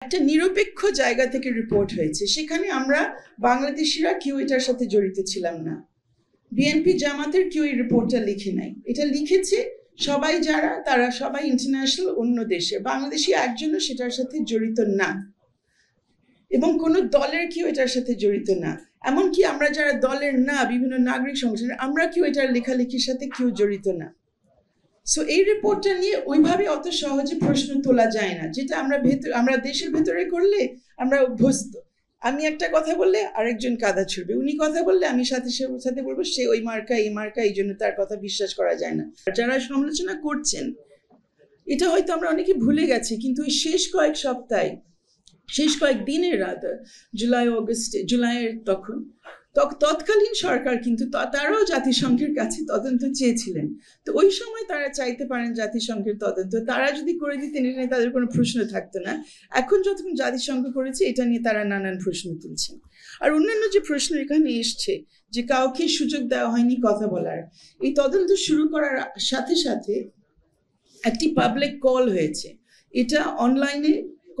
একটা নিরপেক্ষ জায়গা থেকে রিপোর্ট হয়েছে, সেখানে আমরা বাংলাদেশিরা কেউ এটার সাথে জড়িত ছিলাম না। বিএনপি জামাতের কেউ এই রিপোর্টটা লিখে নাই, এটা লিখেছে সবাই যারা, তারা সবাই ইন্টারন্যাশনাল অন্য দেশে, বাংলাদেশি একজনও সেটার সাথে জড়িত না, এবং কোনো দলের কেউ এটার সাথে জড়িত না। এমনকি আমরা যারা দলের না, বিভিন্ন নাগরিক সংগঠন, আমরা কেউ এটার লেখালেখির সাথে কেউ জড়িত না। সো এই রিপোর্টটা নিয়ে ওইভাবে অত সহজে প্রশ্ন তোলা যায় না, যেটা আমরা দেশের ভেতরে করলে আমরা অভ্যস্ত। আমি একটা কথা বললে আরেকজন কাদা ছুড়বে, উনি কথা বললে আমি সাথে সাথে বলবো সে ওই মার্কা এই মার্কা, এই জন্য তার কথা বিশ্বাস করা যায় না। যারা সমালোচনা করছেন এটা হয়তো আমরা অনেকে ভুলে গেছি, কিন্তু ওই শেষ কয়েক সপ্তাহে, শেষ কয়েক দিনের রাত, জুলাইয়ের তৎকালীন সরকার কিন্তু তারাও জাতিসংঘের কাছে তদন্ত চেয়েছিলেন। তো ওই সময় তারা চাইতে পারেন জাতিসংঘের তদন্ত, তারা যদি করে দিতেন এটা নিয়ে তাদের কোনো প্রশ্ন থাকতো না। এখন যতক্ষণ জাতিসংঘ করেছে এটা নিয়ে তারা নানান প্রশ্ন তুলছেন। আর অন্যান্য যে প্রশ্ন এখানে এসছে যে কাউকে সুযোগ দেওয়া হয়নি কথা বলার, এই তদন্ত শুরু করার সাথে সাথে একটি পাবলিক কল হয়েছে, এটা অনলাইনে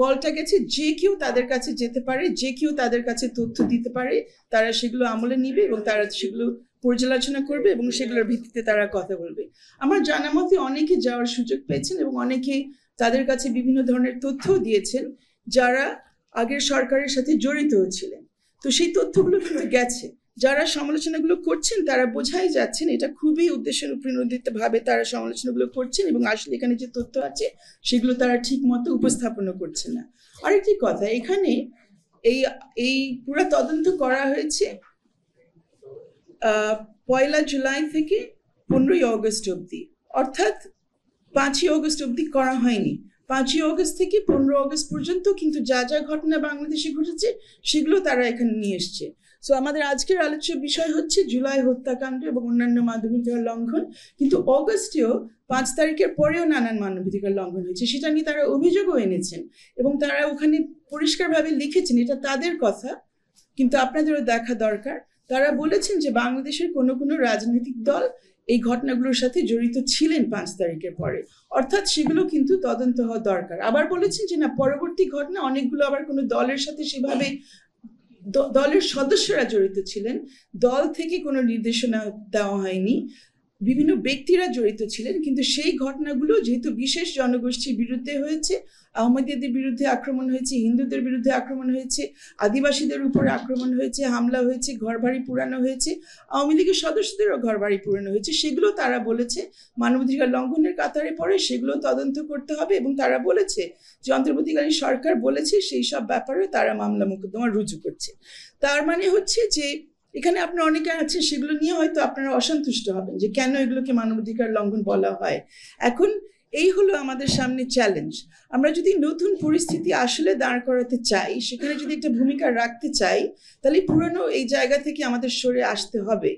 কলটা গেছে, যে কেউ তাদের কাছে যেতে পারে, যে কেউ তাদের কাছে তথ্য দিতে পারে, তারা সেগুলো আমলে নিবে এবং তারা সেগুলো পর্যালোচনা করবে এবং সেগুলোর ভিত্তিতে তারা কথা বলবে। আমার জানা মতে অনেকে যাওয়ার সুযোগ পেয়েছেন এবং অনেকে তাদের কাছে বিভিন্ন ধরনের তথ্যও দিয়েছেন যারা আগের সরকারের সাথে জড়িত ছিলেন। তো সেই তথ্যগুলো কিন্তু গেছে। যারা সমালোচনাগুলো করছেন তারা বোঝাই যাচ্ছেন এটা খুবই উদ্দেশ্যের উপরিণত ভাবে তারা সমালোচনাগুলো করছেন, এবং আসলে এখানে যে তথ্য আছে সেগুলো তারা ঠিক মতো উপস্থাপনও করছেন না। আরেকটি কথা, এখানে এই পুরো তদন্ত করা হয়েছে 1 জুলাই থেকে 15 অগস্ট অবধি, অর্থাৎ 5 অগস্ট অবধি করা হয়নি। 5 অগস্ট থেকে 15 অগস্ট পর্যন্ত কিন্তু যা যা ঘটনা বাংলাদেশে ঘটেছে সেগুলো তারা এখানে নিয়ে এসছে। সো আমাদের আজকের আলোচ্য বিষয় হচ্ছে জুলাই হত্যাকাণ্ড এবং অন্যান্য মানবাধিকার লঙ্ঘন, কিন্তু অগস্টেও 5 তারিখের পরেও নানান মানবাধিকার লঙ্ঘন হয়েছে, সেটা নিয়ে তারা অভিযোগও এনেছেন এবং তারা ওখানে পরিষ্কারভাবে লিখেছেন, এটা তাদের কথা কিন্তু আপনাদেরও দেখা দরকার। তারা বলেছেন যে বাংলাদেশের কোনো কোনো রাজনৈতিক দল এই ঘটনাগুলোর সাথে জড়িত ছিলেন 5 তারিখের পরে, অর্থাৎ সেগুলো কিন্তু তদন্ত হওয়া দরকার। আবার বলেছেন যে না, পরবর্তী ঘটনা অনেকগুলো আবার কোনো দলের সাথে সেভাবে দলের সদস্যরা জড়িত ছিলেন, দল থেকে কোনো নির্দেশনা দেওয়া হয়নি, বিভিন্ন ব্যক্তিরা জড়িত ছিলেন, কিন্তু সেই ঘটনাগুলো যেহেতু বিশেষ জনগোষ্ঠীর বিরুদ্ধে হয়েছে, আহমদীয়দের বিরুদ্ধে আক্রমণ হয়েছে, হিন্দুদের বিরুদ্ধে আক্রমণ হয়েছে, আদিবাসীদের উপরে আক্রমণ হয়েছে, হামলা হয়েছে, ঘরবাড়ি পুরানো হয়েছে, আওয়ামী লীগের সদস্যদেরও ঘরবাড়ি পুরানো হয়েছে, সেগুলো তারা বলেছে মানবাধিকার লঙ্ঘনের কাতারে পড়ে, সেগুলো তদন্ত করতে হবে। এবং তারা বলেছে যে অন্তর্বর্তীকালীন সরকার বলেছে সেই সব ব্যাপারে তারা মামলা মোকদ্দমা রুজু করছে। তার মানে হচ্ছে যে এখানে আপনার অনেকে আছে সেগুলো নিয়ে হয়তো আপনারা অসন্তুষ্ট হবেন যে কেন এগুলোকে মানবাধিকার লঙ্ঘন বলা হয়। এখন এই হলো আমাদের সামনে চ্যালেঞ্জ। আমরা যদি নতুন পরিস্থিতি আসলে দাঁড় করাতে চাই, সেখানে যদি একটা ভূমিকা রাখতে চাই, তাহলে পুরনো এই জায়গা থেকে আমাদের সরে আসতে হবে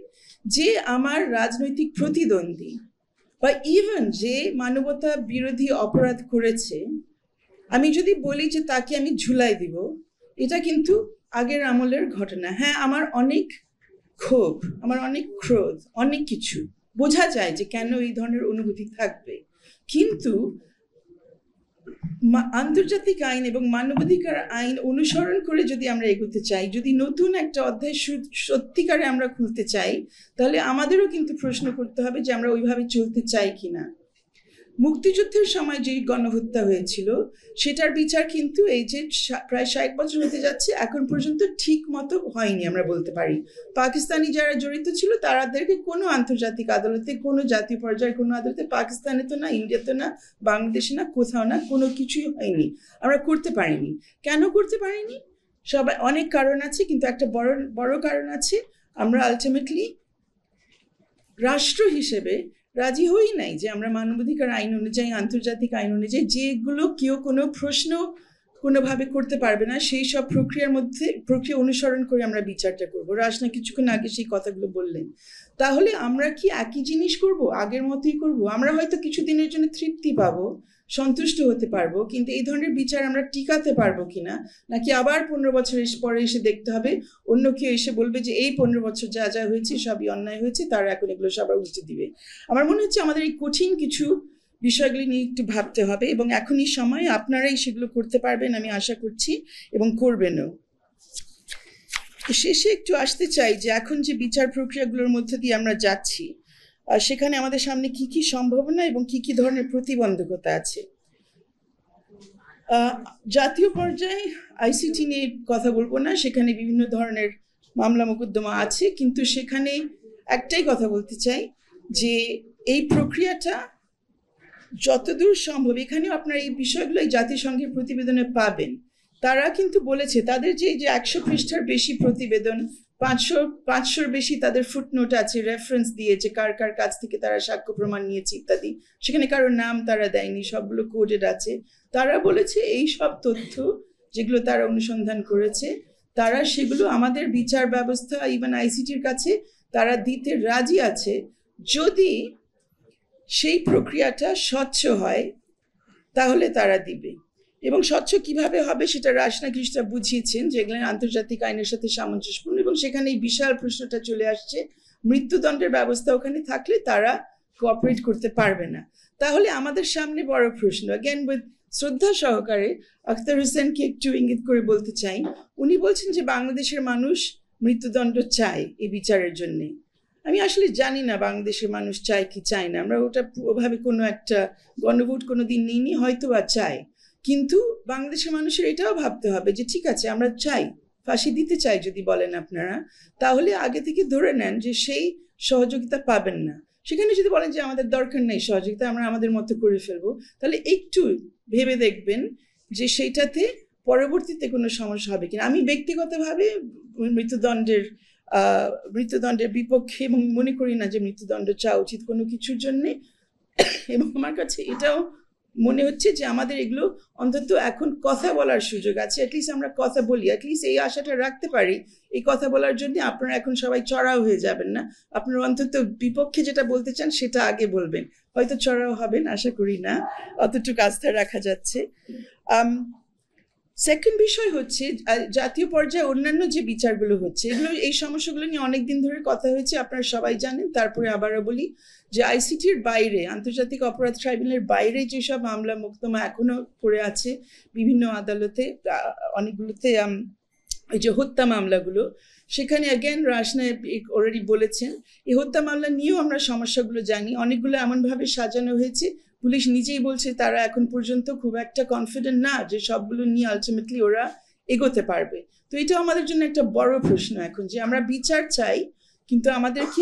যে আমার রাজনৈতিক প্রতিদ্বন্দ্বী বা ইভেন যে মানবতা বিরোধী অপরাধ করেছে, আমি যদি বলি যে তাকে আমি ঝুলাই দিব, এটা কিন্তু আগের আমলের ঘটনা। হ্যাঁ, আমার অনেক ক্ষোভ, আমার অনেক ক্রোধ, অনেক কিছু বোঝা যায় যে কেন এই ধরনের অনুভূতি থাকবে, কিন্তু আন্তর্জাতিক আইন এবং মানবাধিকার আইন অনুসরণ করে যদি আমরা এগোতে চাই, যদি নতুন একটা অধ্যায় সত্যিকারে আমরা খুলতে চাই, তাহলে আমাদেরও কিন্তু প্রশ্ন করতে হবে যে আমরা ওইভাবে চলতে চাই কিনা। মুক্তিযুদ্ধের সময় যে গণহত্যা হয়েছিল সেটার বিচার কিন্তু এই যে প্রায় 60 বছর হতে যাচ্ছে এখন পর্যন্ত ঠিক মতো হয়নি আমরা বলতে পারি। পাকিস্তানি যারা জড়িত ছিল তাদেরকে কোনো আন্তর্জাতিক আদালতে, কোনো জাতীয় পর্যায়ে কোনো আদালতে, পাকিস্তানে তো না, ইন্ডিয়াতে না, বাংলাদেশে না, কোথাও না, কোনো কিছুই হয়নি, আমরা করতে পারিনি। কেন করতে পারিনি? সবাই অনেক কারণ আছে, কিন্তু একটা বড় কারণ আছে, আমরা আলটিমেটলি রাষ্ট্র হিসেবে রাজি হই নাই যে আমরা মানবাধিকার আইন অনুযায়ী, আন্তর্জাতিক আইন অনুযায়ী যেগুলো কেউ কোনো প্রশ্ন কোনোভাবে করতে পারবে না, সেই সব প্রক্রিয়া অনুসরণ করে আমরা বিচারটা করবো। রাজনা কিছুক্ষণ আগে সেই কথাগুলো বললেন। তাহলে আমরা কি একই জিনিস করব, আগের মতোই করব? আমরা হয়তো কিছুদিনের জন্য তৃপ্তি পাবো, সন্তুষ্ট হতে পারবো, কিন্তু এই ধরনের বিচার আমরা টিকাতে পারবো কিনা, নাকি আবার 15 বছর পরে এসে দেখতে হবে, অন্য কেউ এসে বলবে যে এই 15 বছর যা যা হয়েছে সবই অন্যায় হয়েছে, তারা এখন এগুলো সবার উল্টে দিবে। আমার মনে হচ্ছে আমাদের এই কঠিন কিছু বিষয়গুলি নিয়ে একটু ভাবতে হবে, এবং এখনই সময়, আপনারাই সেগুলো করতে পারবেন আমি আশা করছি, এবং করবেনও। শেষে একটু আসতে চাই যে এখন যে বিচার প্রক্রিয়াগুলোর মধ্যে দিয়ে আমরা যাচ্ছি, সেখানে আমাদের সামনে কি কি সম্ভাবনা এবং কি কি ধরনের প্রতিবন্ধকতা আছে। জাতীয় পর্যায়ে আইসিটি নিয়ে কথা বলবো না, সেখানে বিভিন্ন ধরনের মামলা মোকদ্দমা আছে, কিন্তু সেখানে একটাই কথা বলতে চাই যে এই প্রক্রিয়াটা যতদূর সম্ভব, এখানেও আপনারা এই বিষয়গুলো এই জাতিসংঘের প্রতিবেদনে পাবেন। তারা কিন্তু বলেছে তাদের যে 100 পৃষ্ঠার বেশি প্রতিবেদন, 500-500 বেশি তাদের ফুটনোট আছে, রেফারেন্স দিয়েছে কার কার কাছ থেকে তারা সাক্ষ্য প্রমাণ নিয়েছে ইত্যাদি, সেখানে কারোর নাম তারা দেয়নি, সবগুলো কোডেড আছে। তারা বলেছে এই সব তথ্য যেগুলো তারা অনুসন্ধান করেছে, তারা সেগুলো আমাদের বিচার ব্যবস্থা ইভেন আইসিটির কাছে তারা দিতে রাজি আছে, যদি সেই প্রক্রিয়াটা স্বচ্ছ হয় তাহলে তারা দিবে। এবং স্বচ্ছ কিভাবে হবে সেটা রাশনা কিছুটা বুঝিয়েছেন, যেগুলো আন্তর্জাতিক আইনের সাথে সামঞ্জস্যপূর্ণ, এবং সেখানে এই বিশাল প্রশ্নটা চলে আসছে, মৃত্যুদণ্ডের ব্যবস্থা ওখানে থাকলে তারা কোঅপারেট করতে পারবে না। তাহলে আমাদের সামনে বড় প্রশ্ন, অ্যাগেন উইথ শ্রদ্ধা সহকারে আখতার হোসেনকে একটু ইঙ্গিত করে বলতে চাই, উনি বলছেন যে বাংলাদেশের মানুষ মৃত্যুদণ্ড চায় এই বিচারের জন্যে। আমি আসলে জানি না বাংলাদেশের মানুষ চায় কি চায় না, আমরা ওটা ওভাবে কোনো একটা গণভোট কোনো দিন নিইনি, হয়তো বা চাই, কিন্তু বাংলাদেশের মানুষের এটাও ভাবতে হবে যে ঠিক আছে আমরা চাই, ফাঁসি দিতে চাই যদি বলেন আপনারা, তাহলে আগে থেকে ধরে নেন যে সেই সহযোগিতা পাবেন না। সেখানে যদি বলেন যে আমাদের দরকার নেই সহযোগিতা, আমরা আমাদের মতো করে ফেলবো, তাহলে একটু ভেবে দেখবেন যে সেইটাতে পরবর্তীতে কোনো সমস্যা হবে কিনা। আমি ব্যক্তিগতভাবে মৃত্যুদণ্ডের বিপক্ষে, এবং মনে করি না যে মৃত্যুদণ্ড চাওয়া উচিত কোনো কিছুর জন্যে। এবং আমার কাছে এটাও মনে হচ্ছে যে আমাদের এগুলো অন্তত এখন কথা বলার সুযোগ আছে, অ্যাটলিস্ট আমরা কথা বলি, অ্যাটলিস্ট এই আশাটা রাখতে পারি এই কথা বলার জন্য আপনারা এখন সবাই চড়াও হয়ে যাবেন না, আপনারা অন্তত বিপক্ষে যেটা বলতে চান সেটা আগে বলবেন, হয়তো চড়াও হবেন আশা করি না, অতটুকু আস্থা রাখা যাচ্ছে। সেকেন্ড বিষয় হচ্ছে জাতীয় পর্যায়ে অন্যান্য যে বিচারগুলো হচ্ছে, এগুলো এই সমস্যাগুলো নিয়ে অনেকদিন ধরে কথা হয়েছে, আপনারা সবাই জানেন। তারপরে আবারও বলি যে আইসিটির বাইরে, আন্তর্জাতিক অপরাধ ট্রাইব্যুনালের বাইরে যেসব মামলা মোকদ্দমা এখনো পড়ে আছে বিভিন্ন আদালতে, অনেকগুলোতে এই যে হত্যা মামলাগুলো, সেখানে অ্যাগেন রাশনা অলরেডি বলেছেন, এই হত্যা মামলা নিয়েও আমরা সমস্যাগুলো জানি, অনেকগুলো এমনভাবে সাজানো হয়েছে, পুলিশ নিজেই বলছে তারা এখন পর্যন্ত খুব একটা কনফিডেন্ট না যে সবগুলো নিয়ে আলটিমেটলি ওরা এগোতে পারবে। তো এটা আমাদের জন্য একটা বড় প্রশ্ন এখন, যে আমরা বিচার চাই, কিন্তু আমাদের কি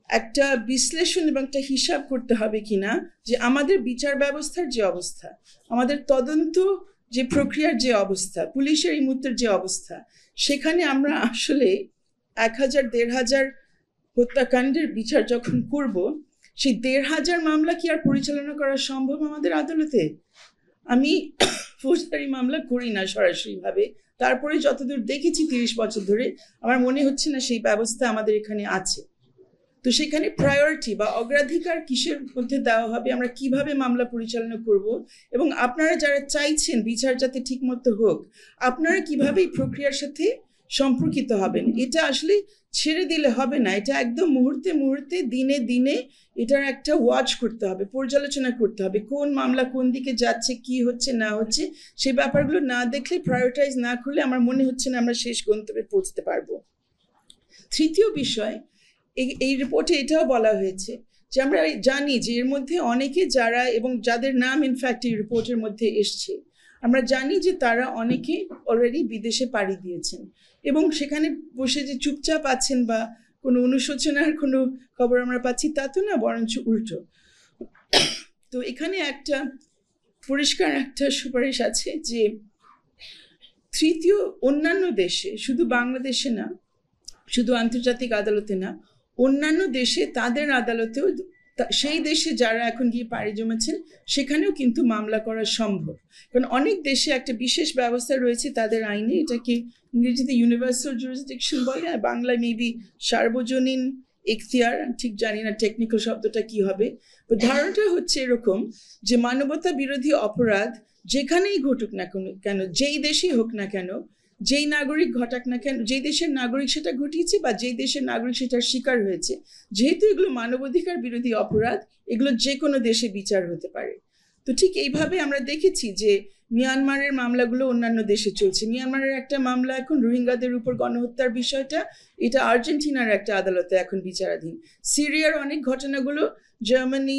একটা বিশ্লেষণ এবং একটা হিসাব করতে হবে কিনা যে আমাদের বিচার ব্যবস্থার যে অবস্থা, আমাদের তদন্ত যে প্রক্রিয়ার যে অবস্থা, পুলিশের এই মুহূর্তের যে অবস্থা, সেখানে আমরা আসলে 1000-1500 হত্যাকাণ্ডের বিচার যখন করব, সেই 1500 মামলা কি আর পরিচালনা করা সম্ভব আমাদের আদালতে? আমি ফৌজদারি মামলা করি না সরাসরিভাবে, তারপরে যতদূর দেখেছি 30 বছর ধরে, আমার মনে হচ্ছে না সেই ব্যবস্থা আমাদের এখানে আছে। তো সেখানে প্রায়োরিটি বা অগ্রাধিকার কিসের মধ্যে দেওয়া হবে, আমরা কিভাবে মামলা পরিচালনা করব, এবং আপনারা যারা চাইছেন বিচার যাতে ঠিকমতো হোক, আপনারা কিভাবে এই প্রক্রিয়ার সাথে সম্পর্কিত হবেন, এটা আসলে ছেড়ে দিলে হবে না, এটা একদম মুহূর্তে মুহূর্তে দিনে দিনে এটার একটা ওয়াচ করতে হবে, পর্যালোচনা করতে হবে, কোন মামলা কোন দিকে যাচ্ছে, কি হচ্ছে না হচ্ছে, সেই ব্যাপারগুলো না দেখলে, প্রায়োরিটাইজ না করলে আমার মনে হচ্ছে না আমরা শেষ গন্তব্যে পৌঁছতে পারবো। তৃতীয় বিষয়, এই রিপোর্টে এটাও বলা হয়েছে যে আমরা জানি যে এর মধ্যে অনেকে যারা, এবং যাদের নাম ইনফ্যাক্ট এই রিপোর্টের মধ্যে এসছে, আমরা জানি যে তারা অনেকে অলরেডি বিদেশে পাড়ি দিয়েছেন, এবং সেখানে বসে যে চুপচাপ আছেন বা কোনো অনুশোচনার কোনো খবর আমরা পাচ্ছি তা তো না, বরঞ্চ উল্টো। তো এখানে একটা পরিষ্কার একটা সুপারিশ আছে যে তৃতীয় অন্যান্য দেশে, শুধু বাংলাদেশে না, শুধু আন্তর্জাতিক আদালতে না, অন্যান্য দেশে তাদের আদালতেও, সেই দেশে যারা এখন গিয়ে পাড়ি জমেছেন সেখানেও কিন্তু মামলা করা সম্ভব, কারণ অনেক দেশে একটা বিশেষ ব্যবস্থা রয়েছে তাদের আইনে, এটাকে ইংরেজিতে ইউনিভার্সাল জুরিসডিকশন বলে, আর বাংলায় মেবি সার্বজনীন এখতিয়ার, ঠিক জানি না টেকনিক্যাল শব্দটা কি হবে। ধারণাটা হচ্ছে এরকম যে মানবতা বিরোধী অপরাধ যেখানেই ঘটুক না কেন, যেই দেশেই হোক না কেন, যেই নাগরিক ঘটাক না কেন, যেই দেশের নাগরিক সেটা ঘটিয়েছে বা যেই দেশের নাগরিক সেটার শিকার হয়েছে, যেহেতু এগুলো মানবাধিকার বিরোধী অপরাধ, এগুলো যে কোনো দেশে বিচার হতে পারে। তো ঠিক এইভাবে আমরা দেখেছি যে মিয়ানমারের মামলাগুলো অন্যান্য দেশে চলছে। মিয়ানমারের একটা মামলা এখন রোহিঙ্গাদের উপর গণহত্যার বিষয়টা, এটা আর্জেন্টিনার একটা আদালতে এখন বিচারাধীন। সিরিয়ার অনেক ঘটনাগুলো জার্মানি,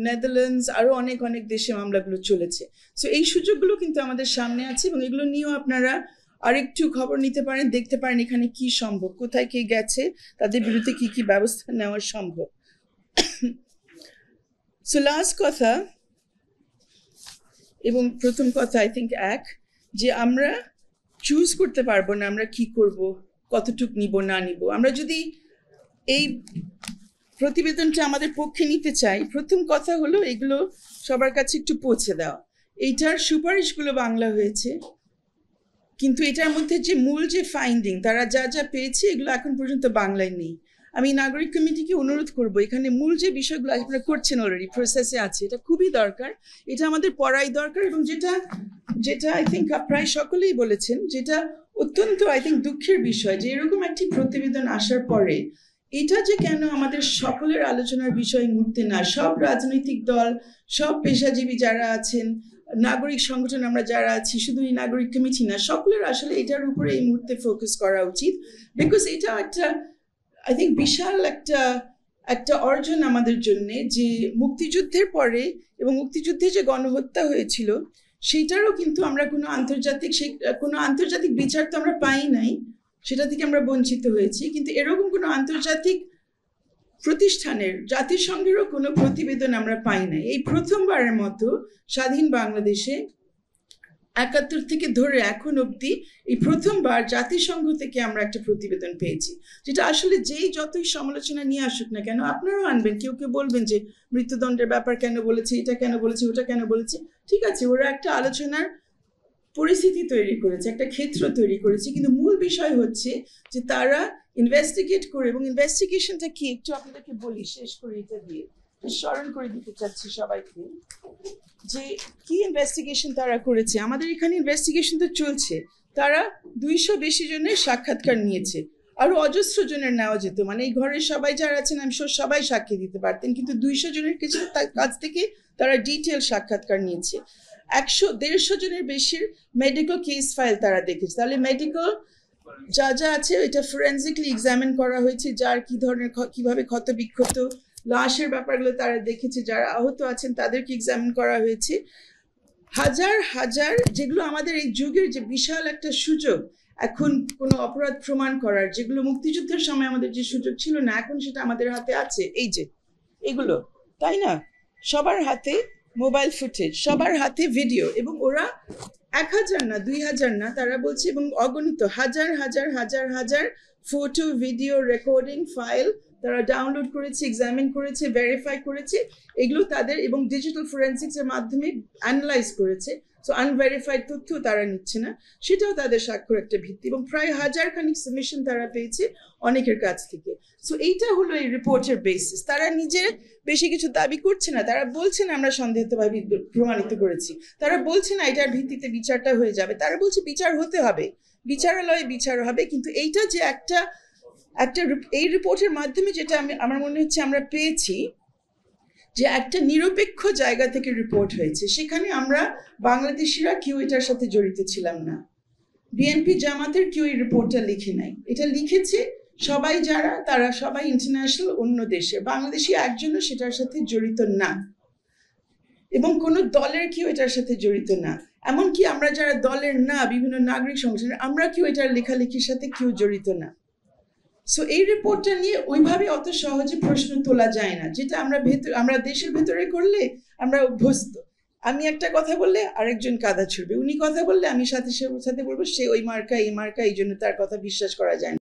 নেদারল্যান্ডস আরও অনেক অনেক দেশে মামলাগুলো চলেছে। সো এই সুযোগগুলো কিন্তু আমাদের সামনে আছে এবং এগুলো নিয়েও আপনারা আরেকটু খবর নিতে পারেন, দেখতে পারেন এখানে কি সম্ভব, কোথায় কে গেছে, তাদের বিরুদ্ধে কি কি ব্যবস্থা নেওয়া সম্ভব। সো লাস্ট কথা এবং প্রথম কথা আই থিঙ্ক যে আমরা চুজ করতে পারবো না আমরা কি করব, কতটুক নিব না নিব। আমরা যদি এই প্রতিবেদনটা আমাদের পক্ষে নিতে চাই, প্রথম কথা হলো এগুলো সবার কাছে একটু পৌঁছে দেওয়া। এইটার সুপারিশগুলো বাংলা হয়েছে, কিন্তু এটার মধ্যে যে মূল যে ফাইন্ডিং তারা যা যা পেয়েছে এগুলো এখন পর্যন্ত বাংলায় নেই। আমি নাগরিক কমিটিকে অনুরোধ করব, এখানে মূল যে বিষয়গুলো আপনারা করছেন অলরেডি, প্রসেসে আছে, এটা খুবই দরকার, এটা আমাদের পড়াই দরকার। এবং যেটা আই থিঙ্ক প্রায় সকলেই বলেছেন, যেটা অত্যন্ত আই থিঙ্ক দুঃখের বিষয় যে এরকম একটি প্রতিবেদন আসার পরে এটা যে কেন আমাদের সকলের আলোচনার বিষয় মুহূর্তে না, সব রাজনৈতিক দল, সব পেশাজীবী যারা আছেন, নাগরিক সংগঠন আমরা যারা আছি, শুধু এই নাগরিক কমিটি না, সকলের আসলে এটার উপরে এই মুহূর্তে ফোকাস করা উচিত। বিকজ এটা একটা আই থিঙ্ক বিশাল একটা অর্জন আমাদের জন্যে, যে মুক্তিযুদ্ধের পরে এবং মুক্তিযুদ্ধে যে গণহত্যা হয়েছিল সেইটারও কিন্তু আমরা কোনো আন্তর্জাতিক বিচার তো আমরা পাই নাই, সেটা থেকে আমরা বঞ্চিত হয়েছি। কিন্তু এরকম কোনো আন্তর্জাতিক প্রতিষ্ঠানের, জাতিসংঘেরও কোনো প্রতিবেদন আমরা পাই নাই। এই প্রথমবারের মতো স্বাধীন বাংলাদেশে ৭১ থেকে ধরে এখন অবধি এই প্রথমবার জাতিসংঘ থেকে আমরা একটা প্রতিবেদন পেয়েছি, যেটা আসলে যতই সমালোচনা নিয়ে আসুক না কেন, আপনারাও আনবেন, কেউ কেউ বলবেন যে মৃত্যুদণ্ডের ব্যাপার কেন বলেছে, এটা কেন বলেছে, ওটা কেন বলেছে, ঠিক আছে, ওরা একটা আলোচনার পরিস্থিতি তৈরি করেছে, একটা ক্ষেত্র তৈরি করেছে, কিন্তু মূল বিষয় হচ্ছে যে তারা ইনভেস্টিগেট করে, এবং ইনভেস্টিগেশনটা কি একটু আপনাদেরকে বলি, শেষ করে এটা দিয়ে স্মরণ করে দিতে চাচ্ছি সবাইকে, যে কি ইনভেস্টিগেশন তারা করেছে। আমাদের এখানে ইনভেস্টিগেশন তো চলছে, তারা 200 বেশি জনের সাক্ষাৎকার নিয়েছে, আরো অজস্র জনের নেওয়া যেত, মানে এই ঘরের সবাই যারা আছেন আমি সবাই সাক্ষী দিতে পারতেন, কিন্তু 200 জনের কাছ থেকে তারা ডিটেল সাক্ষাৎকার নিয়েছে। 100-150 জনের বেশির মেডিকেল কেস ফাইল তারা দেখেছে। তাহলে মেডিকেল যা আছে এটা ফরেনজিকলি এক্সামিন করা হয়েছে, যার কি ধরনের কিভাবে ক্ষত বিক্ষত, লাশের ব্যাপারগুলো তারা দেখেছে, যারা আহত আছেন তাদেরকে এক্সামিন করা হয়েছে। হাজার হাজার, যেগুলো আমাদের এই যুগের যে বিশাল একটা সুযোগ এখন কোনো অপরাধ প্রমাণ করার, যেগুলো মুক্তিযুদ্ধের সময় আমাদের যে সুযোগ ছিল না, এখন সেটা আমাদের হাতে আছে। এই যে এগুলো, তাই না, সবার হাতে মোবাইল ফুটেজ, সবার হাতে ভিডিও, এবং ওরা 1000 না 2000 না, তারা বলছে, এবং অগণিত হাজার হাজার হাজার হাজার ফটো, ভিডিও, রেকর্ডিং ফাইল তারা ডাউনলোড করেছে, এক্সামিন করেছে, ভেরিফাই করেছে, এগুলো তাদের, এবং ডিজিটাল ফরেনসিক্সের মাধ্যমে অ্যানালাইজ করেছে। সো আনভেরিফাইড তথ্য তারা নিচ্ছে না, সেটাও তাদের স্বাক্ষর একটা ভিত্তি, এবং প্রায় 1000 খানিক সাবমিশন তারা পেয়েছে অনেকের কাছ থেকে। সো এইটা হলো এই রিপোর্টের বেসিস। তারা নিজে বেশি কিছু দাবি করছে না, তারা বলছে না আমরা সন্দেহিতভাবে প্রমাণিত করেছি, তারা বলছে না এটার ভিত্তিতে বিচারটা হয়ে যাবে, তারা বলছে বিচার হতে হবে, বিচারালয়ে বিচার হবে। কিন্তু এইটা যে একটা এই রিপোর্টের মাধ্যমে যেটা আমার মনে হচ্ছে আমরা পেয়েছি, যে একটা নিরপেক্ষ জায়গা থেকে রিপোর্ট হয়েছে, সেখানে আমরা বাংলাদেশিরা কেউ এটার সাথে জড়িত ছিলাম না, বিএনপি জামাতের কেউ এই রিপোর্টটা লিখে নাই, এটা লিখেছে সবাই যারা, তারা সবাই ইন্টারন্যাশনাল অন্য দেশে, বাংলাদেশি একজনও সেটার সাথে জড়িত না, এবং কোনো দলের কেউ এটার সাথে জড়িত না। এমনকি আমরা যারা দলের না, বিভিন্ন নাগরিক সংগঠন, আমরা কেউ এটার লেখালেখির সাথে কেউ জড়িত না। সো এই রিপোর্টটা নিয়ে ওইভাবে অত সহজে প্রশ্ন তোলা যায় না, যেটা আমরা দেশের ভেতরে করলে আমরা অভ্যস্ত। আমি একটা কথা বললে আরেকজন কাদা ছুড়বে, উনি কথা বললে আমি সাথে বলবো সে ওই মার্কা এই মার্কা, এই জন্য তার কথা বিশ্বাস করা যায় না।